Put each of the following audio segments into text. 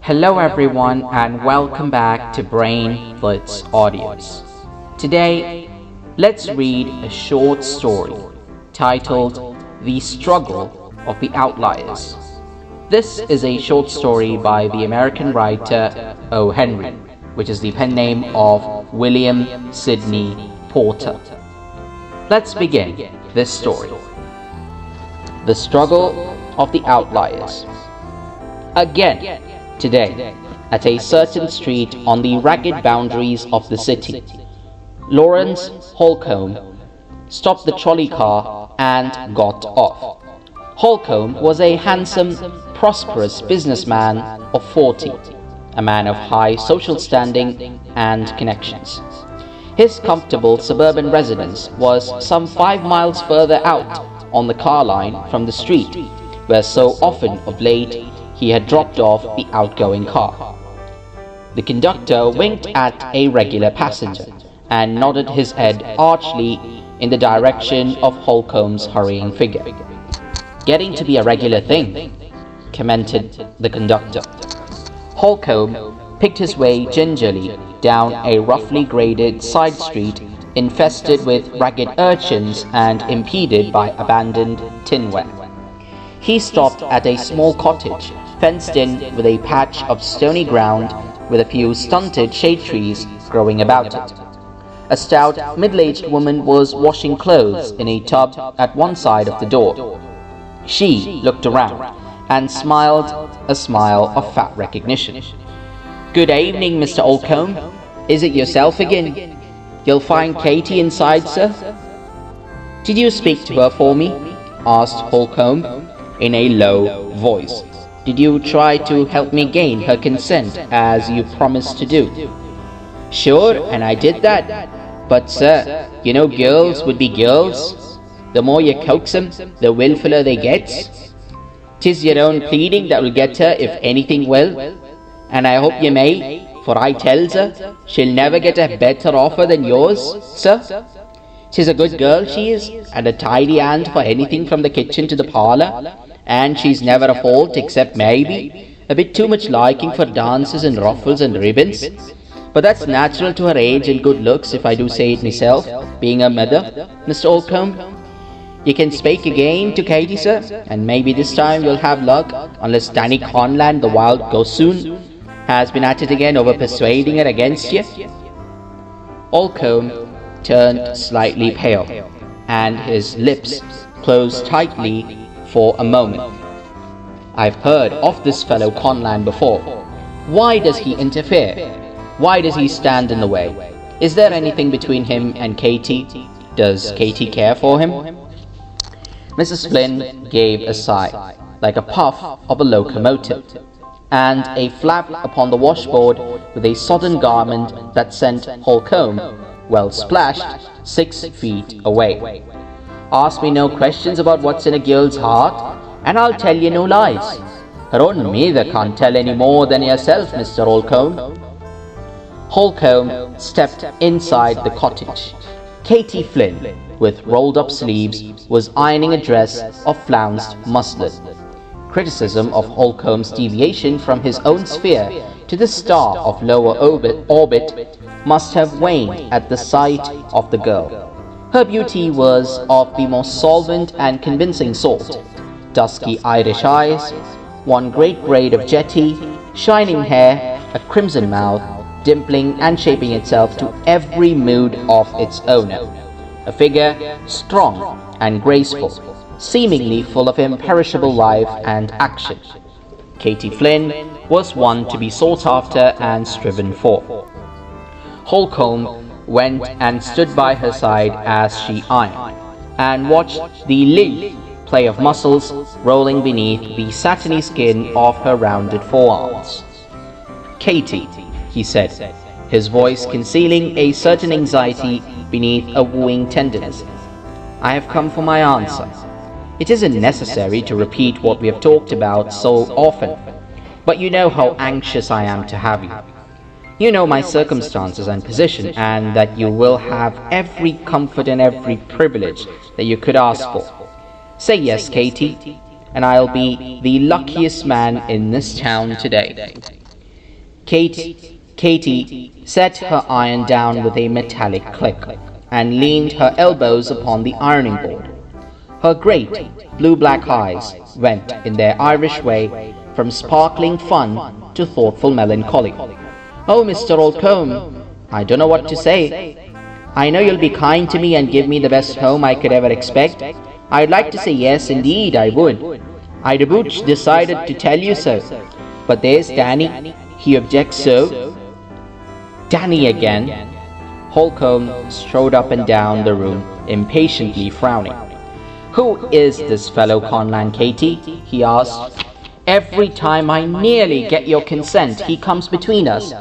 Hello everyone and welcome back to Brain Blitz Audios. Today, let's read a short story titled The Struggle of the Outliers. This is a short story by the American writer O. Henry, which is the pen name of William Sidney Porter. Let's begin this story. The Struggle of the Outliers. Again, today, at a certain street on the ragged boundaries of the city, Lawrence Holcomb stopped the trolley car and got off. Holcomb was a handsome, prosperous businessman of 40, a man of high social standing and connections. His comfortable suburban residence was some 5 miles further out on the car line from the street, where so often of late he had dropped off the outgoing car. The conductor winked at a regular passenger and nodded his head archly in the direction of Holcomb's hurrying figure. "Getting to be a regular thing," commented the conductor. Holcomb picked his way gingerly down a roughly graded side street infested with ragged urchins and impeded by abandoned tinware. He stopped at a small cottage fenced in with a patch of stony ground with a few stunted shade trees growing about it. A stout, middle-aged woman was washing clothes in a tub at one side of the door. She looked around and smiled a smile of fat recognition. "Good evening, Mr. Holcomb. Is it yourself again? You'll find Katie inside, sir." "Did you speak to her for me?" asked Holcomb in a low voice. "Did you try to help me gain her consent as you promised to do?" "Sure, and I did that. But sir, you know girls would be girls. The more you coax 'em, the willfuller they gets. 'Tis your own pleading that will get her if anything will. And I hope you may, for I tells her she'll never get a better offer than yours, sir. 'Tis a good girl she is, and a tidy hand for anything from the kitchen to the parlour. And she's never a fault except maybe a bit too much liking for dances and ruffles and ribbons. But that's natural to her age and good looks, if I do say it myself, being her mother, Mr. Holcomb. You can speak again to Katie, sir, and maybe this time you'll have luck, unless Danny Conlan, the wild gossoon, has been at it again over persuading her against you." Holcomb turned slightly pale, and his lips closed tightly for a moment. "I've heard of this fellow Conlan before. Why does he interfere? Why does he stand in the way? Is there anything between him and Katie? Does Katie care for him?" Mrs. Flynn gave a sigh, like a puff of a locomotive, and a flap upon the washboard with a sodden garment that sent Holcomb, well splashed, 6 feet away. "Ask me no questions about what's in a girl's heart, and I'll tell you no lies. Her own mother can't tell any more than yourself, Mr. Holcomb." Holcomb stepped inside the cottage. Katie Flynn, with rolled-up sleeves, was ironing a dress of flounced muslin. Criticism of Holcomb's deviation from his own sphere to the star of lower orbit must have waned at the sight of the girl. Her beauty was of the most solvent and convincing sort. Dusky Irish eyes, one great braid of jetty, shining hair, a crimson mouth, dimpling and shaping itself to every mood of its owner. A figure strong and graceful, seemingly full of imperishable life and action. Katie Flynn was one to be sought after and striven for. Holcomb went and stood by her side as she ironed, and watched the lithe play of muscles rolling beneath the satiny skin of her rounded forearms. "Katie," he said, his voice concealing a certain anxiety beneath a wooing tenderness, "I have come for my answer. It isn't necessary to repeat what we have talked about so often, but you know how anxious I am to have you. You know my circumstances and position, and that you will have every comfort and every privilege that you could ask for. Say yes, Katie, and I'll be the luckiest man in this town today." Katie set her iron down with a metallic click and leaned her elbows upon the ironing board. Her great blue-black eyes went, in their Irish way, from sparkling fun to thoughtful melancholy. "Oh, Mr. Holcombe, I don't know what to say. I know you'll be kind to me and give me the best home I could ever expect. I'd like to say yes, indeed I would. I'd about decided to tell you so. But there's Danny. He objects so." "Danny again?" Holcombe strode up and down the room, impatiently frowning. "Who is this fellow Conlan, Katie?" he asked. "Every time I nearly get your consent, he comes between us.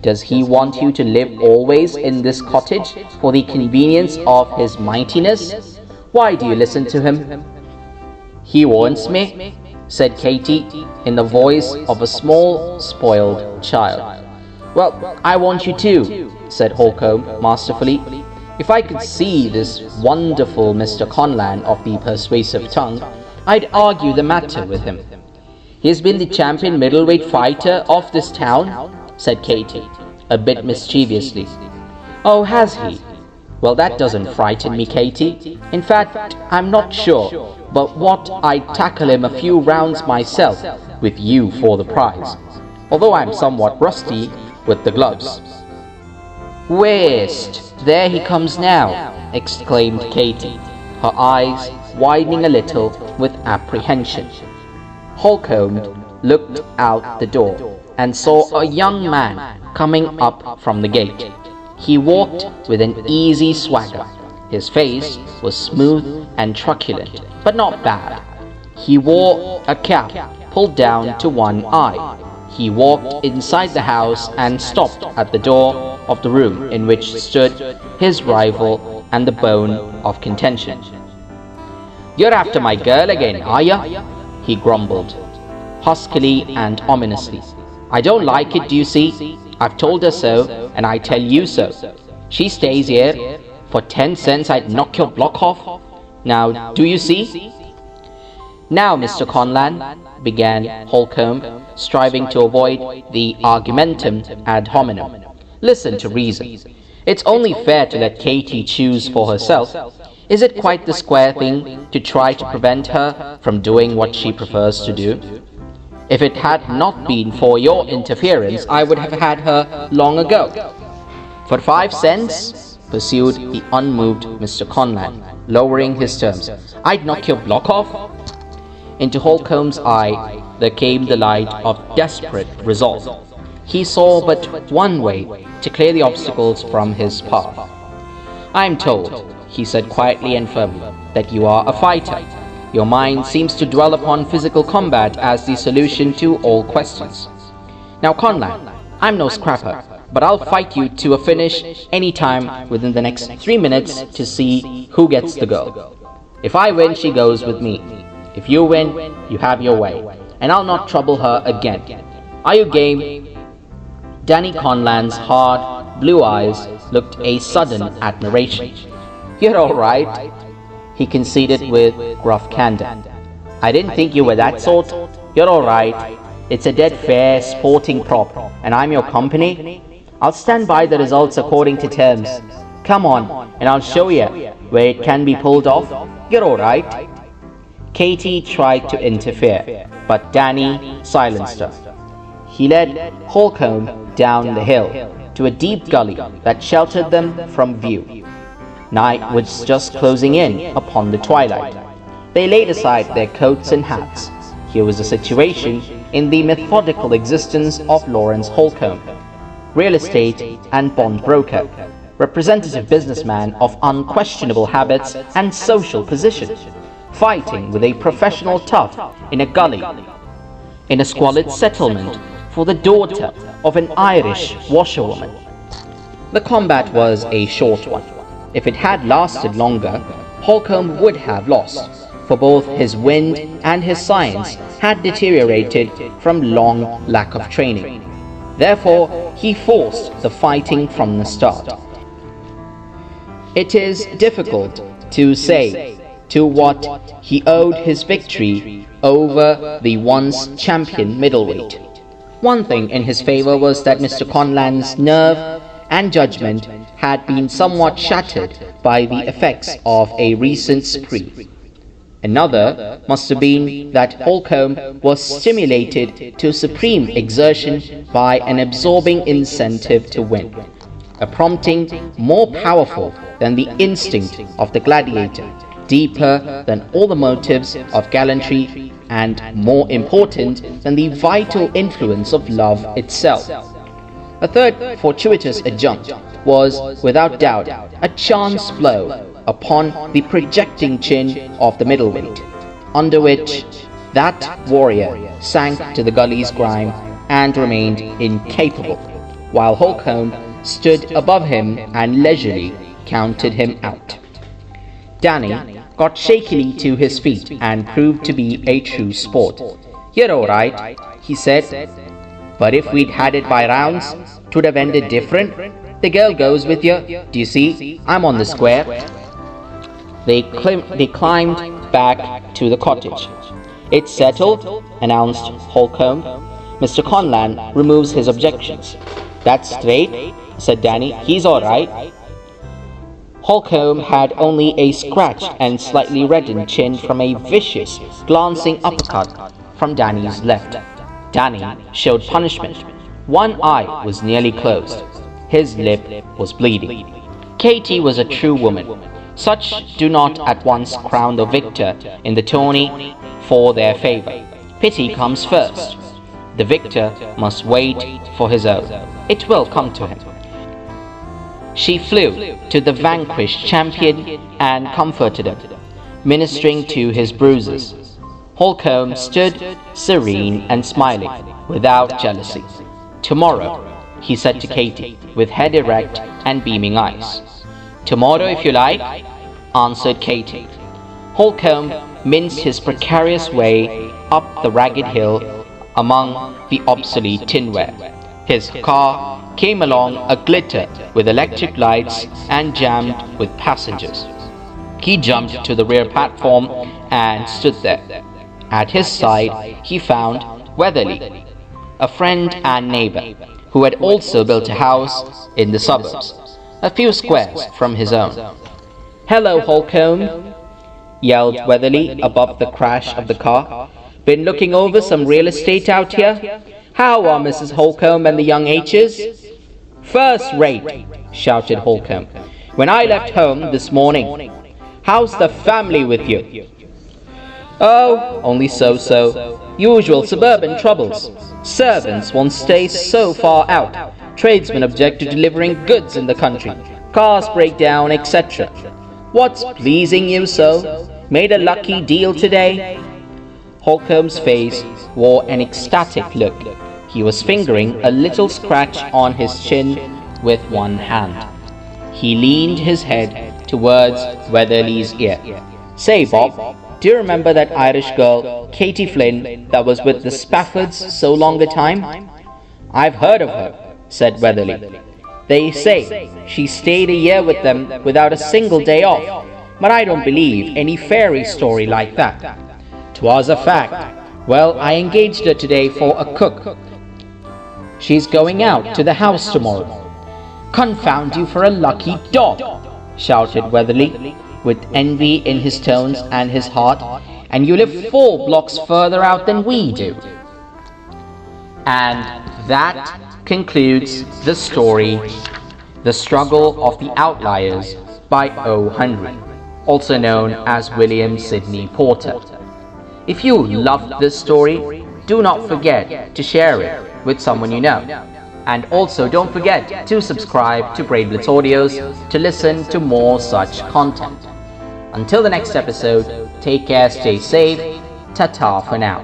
Does he want you to live always in this cottage for the convenience of his mightiness? Why do you listen to him?" "He wants me," said Katie, in the voice of a small, spoiled child. "Well, I want you too," said Holcombe masterfully. "If I could see this wonderful Mr. Conlan of the persuasive tongue, I'd argue the matter with him." "He's been the champion middleweight fighter of this town," said Katie, a bit mischievously. "Oh, has he? Well, that doesn't frighten me, Katie. In fact, I'm not sure but what I'd tackle him a few rounds myself, with you for the prize, although I'm somewhat rusty with the gloves." "Whist! There he comes now," exclaimed Katie, her eyes widening a little with apprehension. Holcombe looked out the door and saw a young man coming up from the gate. He walked with an easy swagger. His face was smooth and truculent, but not bad. He wore a cap pulled down to one eye. He walked inside the house and stopped at the door of the room in which stood his rival and the bone of contention. "You're after my girl again, are ya?" he grumbled, huskily and ominously. "I don't like it, do you see? I've told her so, and I tell you so. She stays here. For 10 cents I'd knock your block off. Now, do you see?" "Now, Mr. Conlan," began Holcombe, striving to avoid the argumentum ad hominem, "listen to reason. It's only fair to let Katie choose for herself. Is it quite the square thing to try to prevent her from doing what she prefers to do? If it had not been for your interference, I would have had her long ago. For 5 cents, pursued the unmoved Mr. Conlan, lowering his terms, "I'd knock your block off." Into Holcombe's eye there came the light of desperate resolve. He saw but one way to clear the obstacles from his path. "I'm told," he said quietly and firmly, "that you are a fighter. Your mind seems to dwell upon physical combat as the solution to all questions. Now, Conlan, I'm no scrapper, but I'll fight you to a finish any time within the next 3 minutes to see who gets the girl. If I win, she goes with me. If you win, you have your way, and I'll not trouble her again. Are you game?" Danny Conlan's hard, blue eyes looked a sudden admiration. "You're all right," he conceded with gruff candor. "I didn't think you were that sort. You're all right. It's a dead fair sporting prop, and I'm your company. I'll stand by the results according to terms. Come on, and I'll show you where it can be pulled off. You're all right." Katie tried to interfere, but Danny silenced her. He led Holcombe down the hill to a deep gully that sheltered them from view. Night was just closing in upon the twilight. They laid aside their coats and hats. Here was a situation in the methodical existence of Lawrence Holcombe, real estate and bond broker, representative businessman of unquestionable habits and social position, fighting with a professional tough in a gully, in a squalid settlement, for the daughter of an Irish washerwoman. The combat was a short one. If it had lasted longer, Holcombe would have lost, for both his wind and his science had deteriorated from long lack of training. Therefore, he forced the fighting from the start. It is difficult to say to what he owed his victory over the once champion middleweight. One thing in his favor was that Mr. Conlan's nerve and judgment had been somewhat shattered by the effects of a recent spree. Another must have been that Holcomb was stimulated to supreme exertion by an absorbing incentive to win, a prompting more powerful than the instinct of the gladiator, deeper than all the motives of gallantry, and more important than the vital influence of love itself. A third fortuitous adjunct was, without doubt, a chance blow upon the projecting chin of the middleweight, under which that warrior sank to the gully's grime and remained incapable, while Holcomb stood above him and leisurely counted him out. Danny got shakily to his feet and proved to be a true sport. "You're all right," he said, "but if we'd had it by rounds, 'twould have ended different. The girl goes with you. Do you see? I'm on the square." They climbed back to the cottage. "It's settled," announced Holcomb. Mr. Conlan removes his objections. "That's straight," said Danny. "He's all right." Holcomb had only a scratched and slightly reddened chin from a vicious, glancing uppercut from Danny's left. Danny showed punishment. One eye was nearly closed. His lip was bleeding. Katie was a true woman. Such do not at once crown the victor in the tourney for their favor. Pity comes first. The victor must wait for his own. It will come to him. She flew to the vanquished champion and comforted him, ministering to his bruises. Holcomb stood serene and smiling, without jealousy. "Tomorrow," he said to Katie, with head erect and beaming eyes. "Tomorrow, if you like," answered Katie. Holcomb minced his precarious way up the ragged hill among the obsolete tinware. His car came along a-glitter with electric lights and jammed with passengers. He jumped to the rear platform and stood there. At his side he found Weatherly, a friend and neighbor, who had also built a house in the suburbs, a few squares from his own. "Hello, Holcomb," yelled Weatherly above the crash of the car. "Been looking over some real estate out here? How are Mrs. Holcomb and the young H's?" "First rate," shouted Holcomb, "when I left home this morning. How's the family with you?" "Oh, only so-so. Usual suburban troubles. Servants won't stay so far out. Tradesmen object to delivering goods in the country. Cars break down, etc. What's pleasing you so? Made a lucky deal today?" Holcomb's face wore an ecstatic look. He was fingering a little scratch on his chin with one hand. He leaned his head towards Weatherly's ear. "Say, Bob, do you remember that Irish girl, Katie Flynn, that was with the Spaffords so long a time?" "I've heard of her," said Weatherly. "They say she stayed a year with them without a single day off, but I don't believe any fairy story like that. 'Twas a fact. Well, I engaged her today for a cook. She's going out to the house tomorrow." "Confound you for a lucky dog!" shouted Weatherly, with envy in his tones and his heart. "And you live 4 blocks further out than we do." And that concludes the story, The Struggle of the Outliers by O. Henry, also known as William Sidney Porter. If you loved this story, do not forget to share it with someone you know. And also don't forget to subscribe to Brain Blitz Audios to listen to more such content. Until the next episode, take care, stay safe, ta-ta for now.